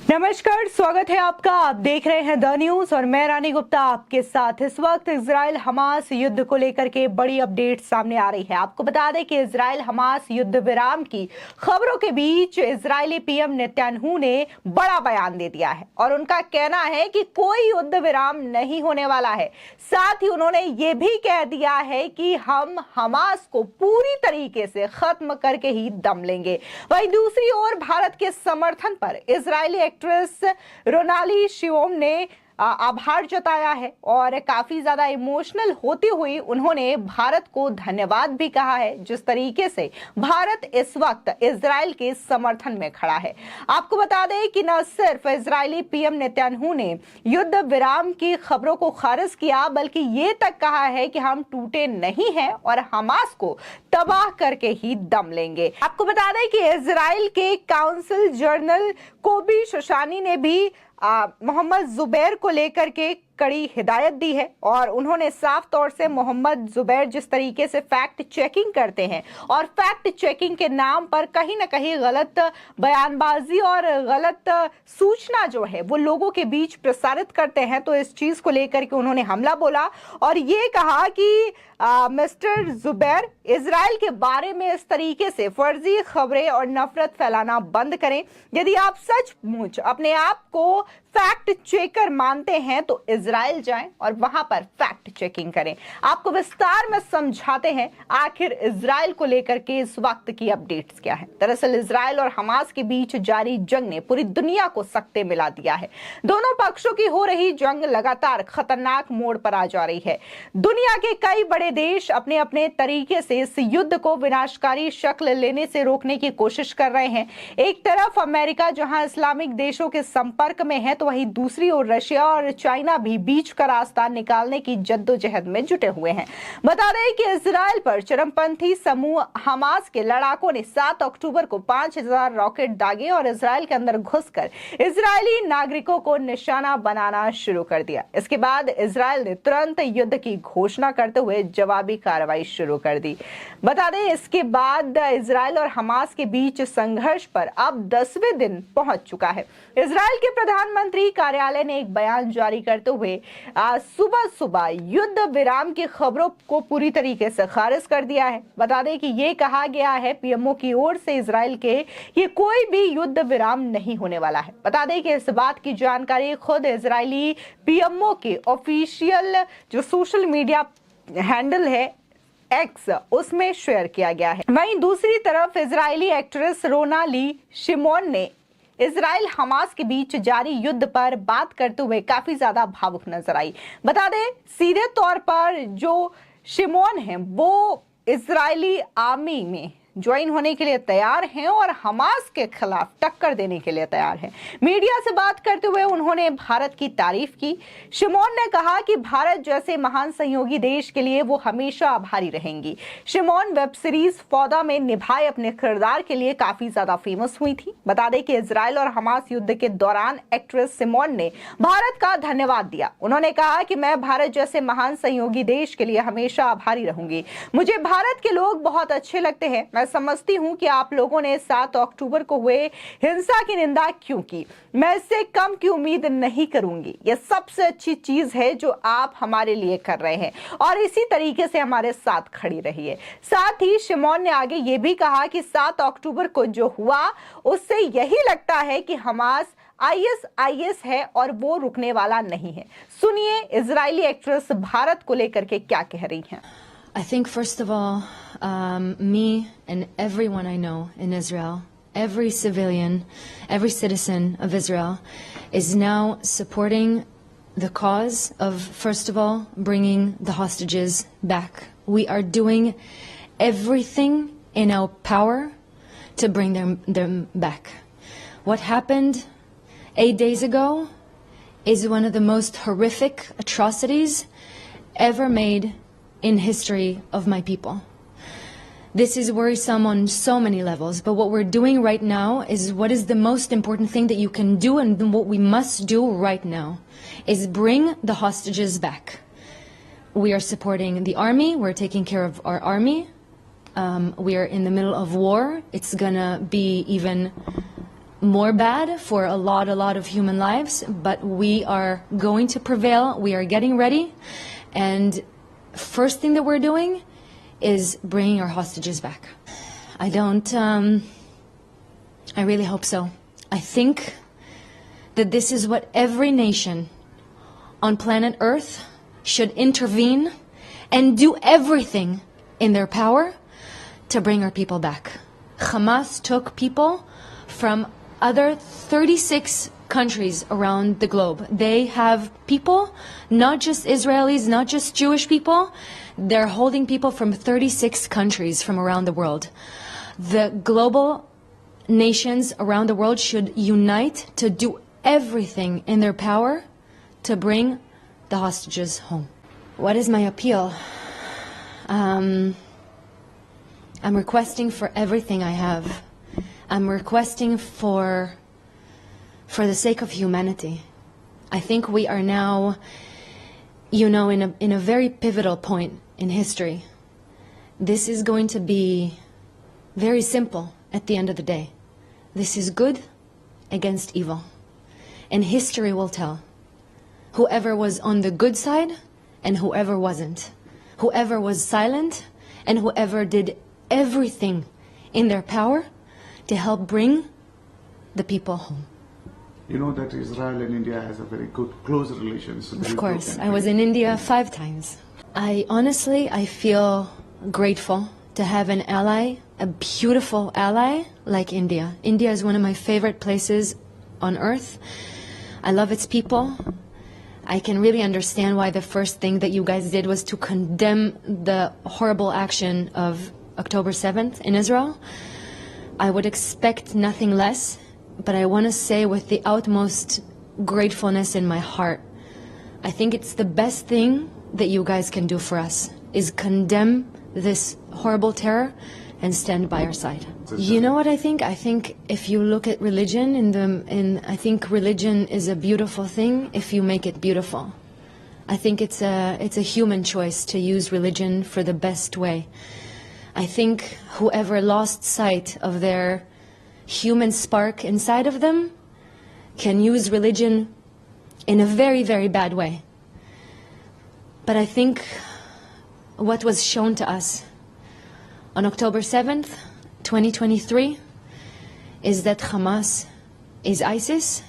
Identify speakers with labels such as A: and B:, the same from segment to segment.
A: नमस्कार, स्वागत है आपका। आप देख रहे हैं द न्यूज और मैं रानी गुप्ता आपके साथ। इस वक्त इजराइल हमास युद्ध को लेकर के बड़ी अपडेट सामने आ रही है। आपको बता दें कि इजराइल हमास युद्ध विराम की खबरों के बीच इजरायली पीएम नेतन्याहू ने बड़ा बयान दे दिया है और उनका कहना है कि कोई युद्ध विराम नहीं होने वाला है। साथ ही उन्होंने ये भी कह दिया है कि हम हमास को पूरी तरीके से खत्म करके ही दम लेंगे। वहीं दूसरी ओर भारत के समर्थन पर इजरायली एक्ट्रेस रोनाली शिवोम ने आभार जताया है और काफी ज्यादा इमोशनल होती हुई उन्होंने भारत को धन्यवाद भी कहा है, जिस तरीके से भारत इस वक्त इजराइल के समर्थन में खड़ा है। आपको बता दें कि न सिर्फ इजरायली पीएम नेतन्याहू ने युद्ध विराम की खबरों को खारिज किया, बल्कि ये तक कहा है कि हम टूटे नहीं हैं और हमास को तबाह करके ही दम लेंगे। आपको बता दें कि इजराइल के काउंसिल जनरल कोबी शशानी ने भी मोहम्मद जुबैर को लेकर के कड़ी हिदायत दी है और उन्होंने साफ तौर से मोहम्मद जुबैर जिस तरीके से फैक्ट चेकिंग करते हैं और फैक्ट चेकिंग के नाम पर कहीं ना कहीं गलत बयानबाजी और गलत सूचना जो है वो लोगों के बीच प्रसारित करते हैं, तो इस चीज को लेकर के उन्होंने हमला बोला और ये कहा कि मिस्टर जुबैर इजराइल के बारे में इस तरीके से फर्जी खबरें और नफरत फैलाना बंद करें। यदि आप सचमुच अपने आप को फैक्ट चेकर मानते हैं तो इजराइल जाएं और वहां पर फैक्ट चेकिंग करें। आपको विस्तार में समझाते हैं आखिर इजराइल को लेकर के इस वक्त की अपडेट्स क्या है। दरअसल इजराइल और हमास के बीच जारी जंग ने पूरी दुनिया को सकते मिला दिया है। दोनों पक्षों की हो रही जंग लगातार खतरनाक मोड़ पर आ जा रही है। दुनिया के कई बड़े देश अपने अपने तरीके से इस युद्ध को विनाशकारी शक्ल लेने से रोकने की कोशिश कर रहे हैं। एक तरफ अमेरिका जहां इस्लामिक देशों के संपर्क में है, तो वहीं दूसरी ओर रशिया और चाइना भी बीच का रास्ता निकालने की जद्दोजहद में जुटे हुए हैं। बता दें कि इजराइल पर चरमपंथी समूह हमास के लड़ाकों ने 7 अक्टूबर को 5000 रॉकेट दागे और इजराइल के अंदर घुसकर इजरायली नागरिकों को निशाना बनाना शुरू कर दिया। इसके बाद इजराइल ने तुरंत युद्ध की घोषणा करते हुए जवाबी कार्रवाई शुरू कर दी। बता दें इसके बाद इजराइल और हमास के बीच संघर्ष पर अब 10वें दिन पहुंच चुका है। इजराइल के प्रधानमंत्री कार्यालय ने एक बयान जारी करते हुए आज सुबह युद्ध विराम की खबरों को पूरी तरीके से खारिज कर दिया है। बता दें कि ये कहा गया है पीएमओ की ओर से इजराइल के ये कोई भी युद्ध विराम नहीं होने वाला है। बता दें कि इस बात की जानकारी खुद इजरायली पीएमओ के ऑफिशियल जो सोशल मीडिया हैंडल है एक्स, उसमें शेयर किया गया है। वहीं दूसरी तरफ इजरायली एक्ट्रेस रोनाली शिमोन ने इजराइल हमास के बीच जारी युद्ध पर बात करते हुए काफी ज्यादा भावुक नजर आई। बता दें सीधे तौर पर जो शिमोन है वो इजरायली आर्मी में ज्वाइन होने के लिए तैयार हैं और हमास के खिलाफ टक्कर देने के लिए तैयार हैं। मीडिया से बात करते हुए उन्होंने भारत की तारीफ की। शिमोन ने कहा कि भारत जैसे महान सहयोगी देश के लिए वो हमेशा आभारी रहेंगी। शिमोन वेब सीरीज फौदा में निभाए अपने किरदार के लिए काफी ज्यादा फेमस हुई थी। बता दें कि इजराइल और हमास युद्ध के दौरान एक्ट्रेस शिमोन ने भारत का धन्यवाद दिया। उन्होंने कहा कि मैं भारत जैसे महान सहयोगी देश के लिए हमेशा आभारी रहूंगी। मुझे भारत के लोग बहुत अच्छे लगते हैं। मैं समझती हूं कि आप लोगों ने 7 अक्टूबर को हुए हिंसा की निंदा क्यों की। मैं इससे कम की उम्मीद नहीं करूंगी। यह सबसे अच्छी चीज है जो आप हमारे लिए कर रहे हैं और इसी तरीके से हमारे साथ खड़ी रहिए। साथ ही शिमोन ने आगे ये भी कहा कि 7 अक्टूबर को जो हुआ उससे यही लगता है कि हमास आईएस है और वो रुकने वाला नहीं है। सुनिए इजरायली एक्ट्रेस भारत को लेकर के क्या कह रही हैं।
B: I think, first of all, me and everyone I know in Israel, every civilian, every citizen of Israel is now supporting the cause of, first of all, bringing the hostages back. We are doing everything in our power to bring them back. What happened 8 days ago is one of the most horrific atrocities ever made in history of my people. This is worrisome on so many levels, but what we're doing right now is what is the most important thing that you can do, and what we must do right now is bring the hostages back. We are supporting the army, we're taking care of our army. We are in the middle of war. It's gonna be even more bad for a lot of human lives, but we are going to prevail. We are getting ready, and first thing that we're doing is bringing our hostages back. I really hope so. I think that this is what every nation on planet Earth should intervene and do everything in their power to bring our people back. Hamas took people from other 36 countries around the globe. They have people, not just Israelis, not just Jewish people. They're holding people from 36 countries from around the world. The global nations around the world should unite to do everything in their power to bring the hostages home. What is my appeal? I'm requesting for everything I have. I'm requesting for the sake of humanity. I think we are now, in a very pivotal point in history. This is going to be very simple at the end of the day. This is good against evil. And history will tell whoever was on the good side and whoever wasn't. Whoever was silent and whoever did everything in their power to help bring the people home.
C: You know that Israel and India has a very good, close relations.
B: Of course. I was in India 5 times. I feel grateful to have an ally, a beautiful ally like India. India is one of my favorite places on earth. I love its people. I can really understand why the first thing that you guys did was to condemn the horrible action of October 7th in Israel. I would expect nothing less, but I want to say with the utmost gratefulness in my heart, I think it's the best thing that you guys can do for us, is condemn this horrible terror and stand by our side. You know what I think? I think if you look at religion, I think religion is a beautiful thing if you make it beautiful. I think it's a human choice to use religion for the best way. I think whoever lost sight of their human spark inside of them can use religion in a very, very bad way. But I think what was shown to us on October 7th, 2023, is that Hamas is ISIS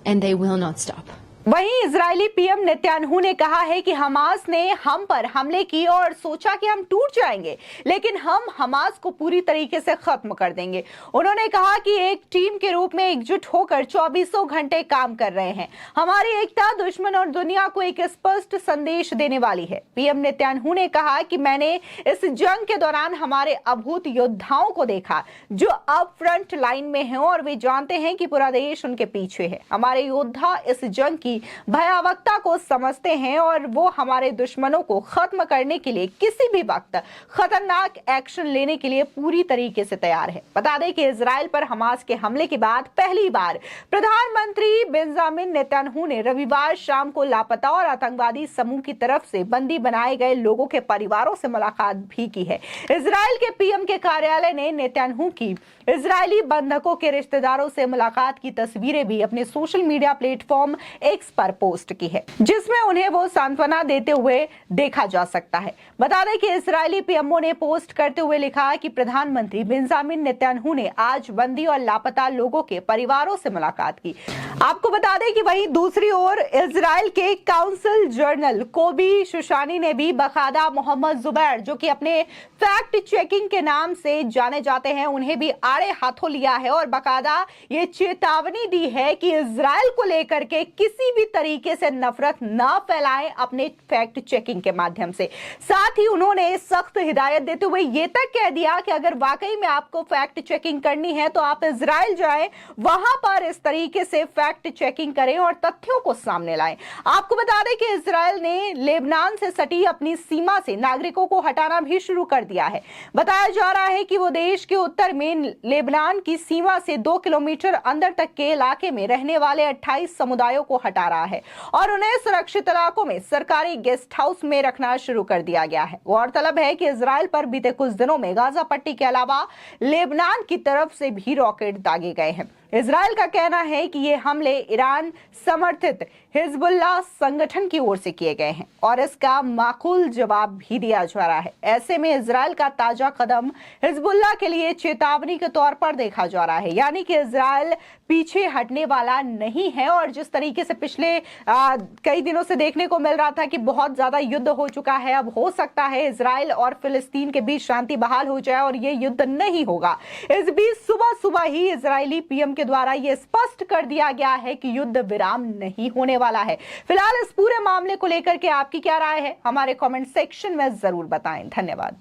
B: and they will not stop.
A: वहीं Israeli PM Netanyahu ने कहा है कि Hamas ने हम पर हमले किए और सोचा कि हम टूट जाएंगे, लेकिन हम हमास को पूरी तरीके से खत्म कर देंगे। उन्होंने कहा कि एक टीम के रूप में एकजुट होकर 24 घंटे काम कर रहे हैं। हमारी एकता दुश्मन और दुनिया को एक स्पष्ट संदेश देने वाली है। पीएम नेतन्याहू ने कहा कि मैंने इस जंग के दौरान हमारे अभूत योद्धाओं को देखा जो अब फ्रंट लाइन में हैं और वे जानते हैं कि पूरा देश उनके पीछे है। हमारे योद्धा इस जंग की भयावहता को समझते हैं और वो हमारे दुश्मनों को खत्म करने के लिए किसी भी वक्त खतरनाक एक्शन लेने के लिए पूरी तरीके से तैयार है। बता दें कि इजराइल पर हमास के हमले के बाद पहली बार प्रधानमंत्री बेंजामिन नेतन्याहू ने रविवार शाम को लापता और आतंकवादी समूह की तरफ से बंदी बनाए गए लोगों के परिवारों से मुलाकात भी की है। इजराइल के पीएम के कार्यालय ने नेतन्याहू की इजरायली बंधकों के रिश्तेदारों से मुलाकात की तस्वीरें भी अपने सोशल मीडिया प्लेटफॉर्म एक्स पर पोस्ट की है, जिसमें उन्हें वो सांत्वना देते हुए देखा जा सकता है। बता दें कि इजरायली पीएमओ ने पोस्ट करते हुए लिखा कि प्रधानमंत्री बेंजामिन नेतन्याहू ने आज बंदी और लापता लोगों के परिवारों से मुलाकात की। आपको बता दें कि वहीं दूसरी ओर इजराइल के काउंसिल जनरल कोबी शुशानी ने भी बकायदा मोहम्मद जुबैर, जो कि अपने फैक्ट चेकिंग के नाम से जाने जाते हैं, उन्हें भी आड़े हाथों लिया है और बकायदा ये चेतावनी दी है कि इजराइल को लेकर के किसी भी तरीके से नफरत ना फैलाएं अपने फैक्ट चेकिंग के माध्यम से। साथ ही उन्होंने सख्त हिदायत देते हुए ये तक कह दिया कि अगर वाकई में आपको फैक्ट चेकिंग करनी है तो आप इजराइल जाएं, वहां पर इस तरीके से फैक्ट चेकिंग करें और तथ्यों को सामने लाएं। आपको बता दें कि इजराइल ने लेबनान से सटी अपनी सीमा से नागरिकों को हटाना भी शुरू कर दिया है। बताया जा रहा है कि वो देश के उत्तर में लेबनान की सीमा से 2 किलोमीटर अंदर तक के इलाके में रहने वाले 28 समुदायों को हटा रहा है और उन्हें सुरक्षित इलाकों में सरकारी गेस्ट हाउस में रखना शुरू कर दिया गया है। गौरतलब है कि इजराइल पर बीते कुछ दिनों में गाजा पट्टी के अलावा लेबनान की तरफ से भी रॉकेट दागे गए हैं। इजराइल का कहना है कि ये हमले ईरान समर्थित हिजबुल्लाह संगठन की ओर से किए गए हैं और इसका माकूल जवाब भी दिया जा रहा है। ऐसे में इजराइल का ताजा कदम हिजबुल्लाह के लिए चेतावनी के तौर पर देखा जा रहा है, यानी कि इजराइल पीछे हटने वाला नहीं है। और जिस तरीके से पिछले कई दिनों से देखने को मिल रहा था कि बहुत ज्यादा युद्ध हो चुका है, अब हो सकता है इजराइल और फिलिस्तीन के बीच शांति बहाल हो जाए और ये युद्ध नहीं होगा। इस बीच सुबह सुबह ही इजरायली पीएम के द्वारा यह स्पष्ट कर दिया गया है कि युद्ध विराम नहीं होने वाला है। फिलहाल इस पूरे मामले को लेकर के आपकी क्या राय है, हमारे कमेंट सेक्शन में जरूर बताएं। धन्यवाद।